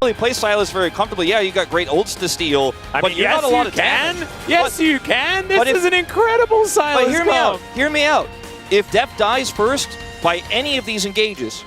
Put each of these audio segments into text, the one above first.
really play Sylas very comfortably. Yeah, you got great ults to steal, but you're yes, not a lot of damage. Yes, you can. This is an incredible Sylas. But hear me out. Hear me out. If Def dies first by any of these engages,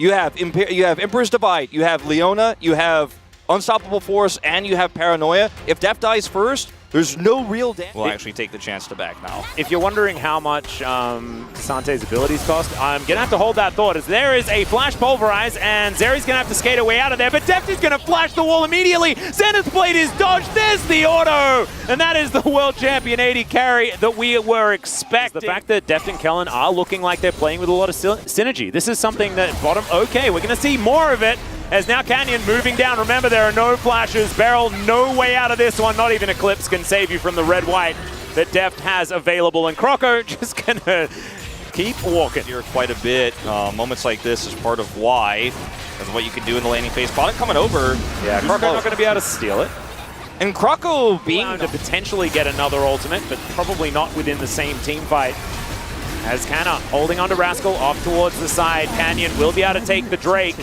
you have Emperor's Divide, you have Leona, you have Unstoppable Force, and you have Paranoia. If Def dies first, there's no real damage. We'll actually take the chance to back now. If you're wondering how much Kasante's abilities cost, I'm going to have to hold that thought, as there is a Flash Pulverize, and Zeri's going to have to skate away out of there, but Deft is going to flash the wall immediately. Zenith's Blade is dodged. There's the auto! And that is the World Champion AD carry that we were expecting. The fact that Deft and Kellen are looking like they're playing with a lot of synergy. This is something that bottom, okay, we're going to see more of it. As now Canyon moving down. Remember, there are no flashes. Beryl, no way out of this one. Not even Eclipse can save you from the red-white that Deft has available. And Croco just gonna keep walking. Here quite a bit. Moments like this is part of why. That's what you can do in the landing phase. Product coming over. Yeah, Croco not going to be able to steal it. And Croco being to potentially get another ultimate, but probably not within the same team fight. As Canna holding onto Rascal off towards the side. Canyon will be able to take the Drake.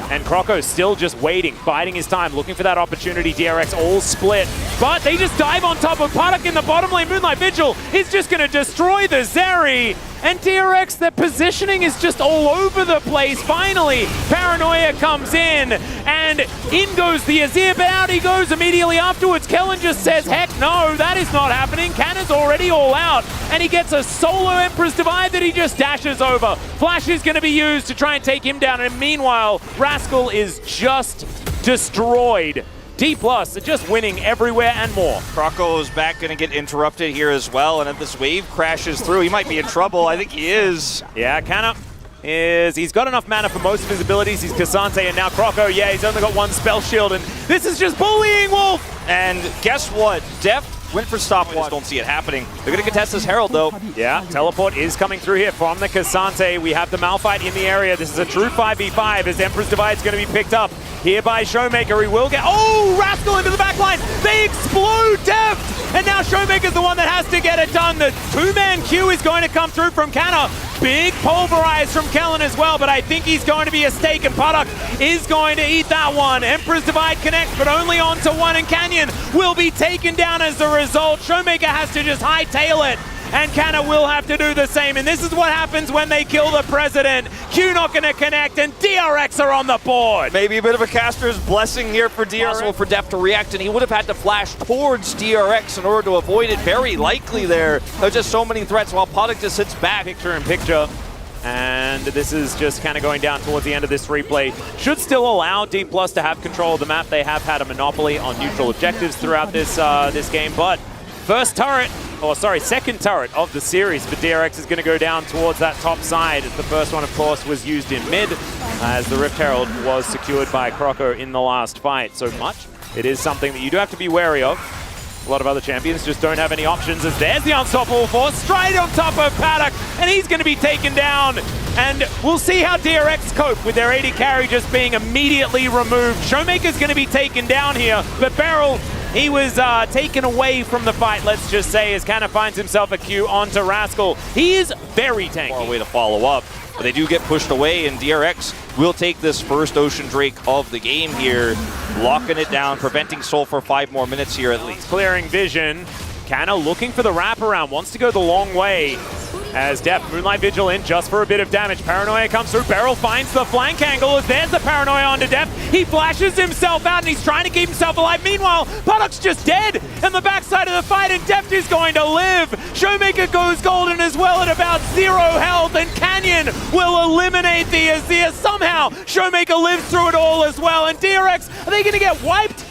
And Croco still just waiting, biding his time, looking for that opportunity. DRX all split. But they just dive on top of Paddock in the bottom lane. Moonlight Vigil is just going to destroy the Zeri. And DRX, their positioning is just all over the place. Finally, Paranoia comes in, and in goes the Azir, but out he goes immediately afterwards. Kellen just says, heck no, that is not happening. Canna's already all out, and he gets a solo Emperor's Divide that he just dashes over. Flash is going to be used to try and take him down, and meanwhile, Rascal is just destroyed. D+, just winning everywhere and more. Croco is back, going to get interrupted here as well, and if this wave crashes through, he might be in trouble. I think he is. Yeah, Canna he's got enough mana for most of his abilities. He's Kasante, and now Croco, yeah, he's only got one spell shield, and this is just bullying Wolf. And guess what? Deft went for stopwatch. I just don't see it happening. They're going to contest this Herald, though. Yeah, teleport is coming through here from the Kasante. We have the Malphite in the area. This is a true 5v5 as Emperor's Divide is going to be picked up here by Showmaker. He will get... Oh, Rascal into the back line. They explode Deft. And now Showmaker's the one that has to get it done. The two-man queue is going to come through from Canna. Big pulverize from Kellen as well, but I think he's going to be a stake, and Paddock is going to eat that one. Emperor's Divide connects, but only onto one, and Canyon will be taken down as a result. Showmaker has to just hightail it, and Canna will have to do the same, and this is what happens when they kill the president. Q not going to connect, and DRX are on the board. Maybe a bit of a caster's blessing here for DRX. Possible for Deft to react, and he would have had to flash towards DRX in order to avoid it. Very likely there. There's just so many threats while Paddock just sits back. Picture in picture. And this is just kind of going down towards the end of this replay. Should still allow D+ to have control of the map. They have had a monopoly on neutral objectives throughout this this game, but first turret, or sorry, second turret of the series for DRX is going to go down towards that top side. The first one, of course, was used in mid, as the Rift Herald was secured by Croco in the last fight. So much, it is something that you do have to be wary of. A lot of other champions just don't have any options, as there's the Unstoppable Force straight on top of Paddock, and he's going to be taken down. And we'll see how DRX cope with their AD carry just being immediately removed. Showmaker's going to be taken down here, but Beryl, he was taken away from the fight, let's just say, as Canna finds himself a Q onto Rascal. He is very tanky. Far away to follow up, but they do get pushed away, and DRX will take this first Ocean Drake of the game here, locking it down, preventing Soul for 5 more minutes here at least. Clearing vision. Canna looking for the wraparound, wants to go the long way. As Deft, Moonlight Vigil in just for a bit of damage. Paranoia comes through. Beryl finds the flank angle as there's the Paranoia onto Deft. He flashes himself out and he's trying to keep himself alive. Meanwhile, Paddock's just dead in the backside of the fight, and Deft is going to live. Showmaker goes golden as well at about 0 health, and Canyon will eliminate the Azir. Somehow, Showmaker lives through it all as well, and DRX, are they going to get wiped?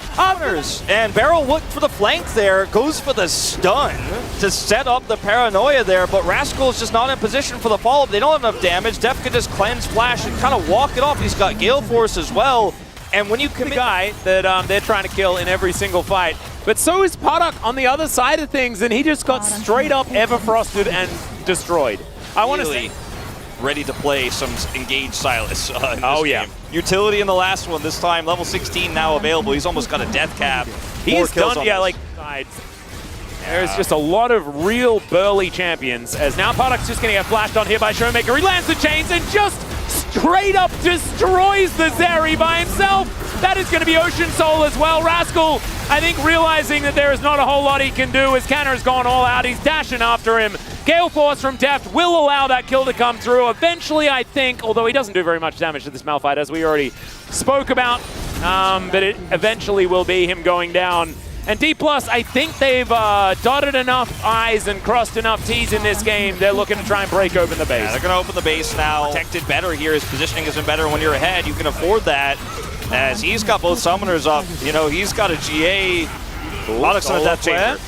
And Beryl looked for the flank there, goes for the stun to set up the Paranoia there, but Rascal's just not in position for the follow-up. They don't have enough damage. Deft can just cleanse Flash and kind of walk it off. He's got Gale Force as well. And when you commit... The guy that they're trying to kill in every single fight. But so is Paddock on the other side of things, and he just got straight up Everfrosted and destroyed. I want to say... ready to play some engaged Sylas in this game. Utility in the last one, this time level 16 now available. He's almost got a death cap. He's done, yeah, like sides. There's just a lot of real burly champions, as now Paddock's just going to get flashed on here by Showmaker. He lands the chains and just straight up destroys the Zeri by himself. That is going to be Ocean Soul as well. Rascal, I think, realizing that there is not a whole lot he can do as Canner has gone all out. He's dashing after him. Gale Force from Deft will allow that kill to come through. Eventually, I think, although he doesn't do very much damage to this Malphite, as we already spoke about, but it eventually will be him going down. And D+, I think they've dotted enough I's and crossed enough T's in this game. They're looking to try and break open the base. Yeah, they're going to open the base now. Protected better here. His positioning isn't better when you're ahead. You can afford that as he's got both summoners up. You know, he's got a GA. Alex on a Death Chamber.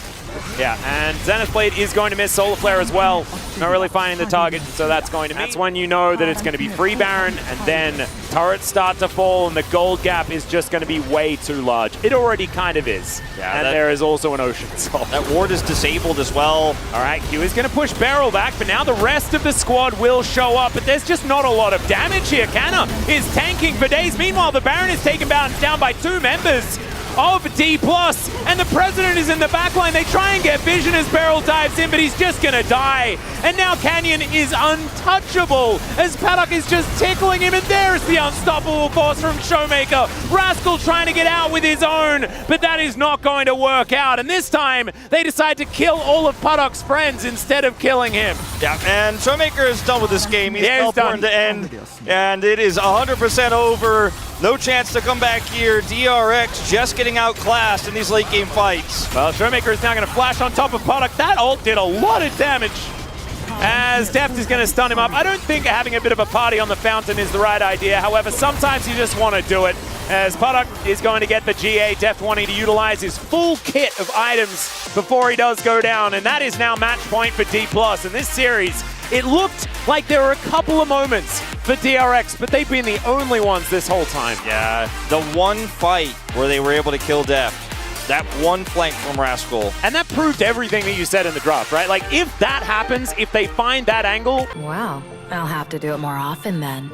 Yeah, and Zenith Blade is going to miss Solar Flare as well. Not really finding the target, so that's going to miss. That's when you know that it's going to be free Baron, and then turrets start to fall, and the gold gap is just going to be way too large. It already kind of is. Yeah, and there is also an Ocean Soul. That ward is disabled as well. All right, Q is going to push Beryl back, but now the rest of the squad will show up, but there's just not a lot of damage here. Canna is tanking for days. Meanwhile, the Baron is taken down by 2 members of D+, and the President is in the backline. They try and get vision as Beryl dives in, but he's just gonna die. And now Canyon is untouchable as Paddock is just tickling him, and there's the unstoppable force from Showmaker. Rascal trying to get out with his own, but that is not going to work out. And this time, they decide to kill all of Paddock's friends instead of killing him. Yeah, and Showmaker is done with this game. He's done to end, and it is 100% over. No chance to come back here. DRX just getting outclassed in these late game fights. Well, Showmaker is now going to flash on top of Paddock. That ult did a lot of damage as Deft is going to stun him up. I don't think having a bit of a party on the fountain is the right idea. However, sometimes you just want to do it as Paddock is going to get the GA. Deft wanting to utilize his full kit of items before he does go down. And that is now match point for D+. In this series, it looked like there were a couple of moments for DRX, but they've been the only ones this whole time. Yeah, the one fight where they were able to kill Deft, that one flank from Rascal. And that proved everything that you said in the draft, right? Like, if that happens, if they find that angle... Wow, I'll have to do it more often then.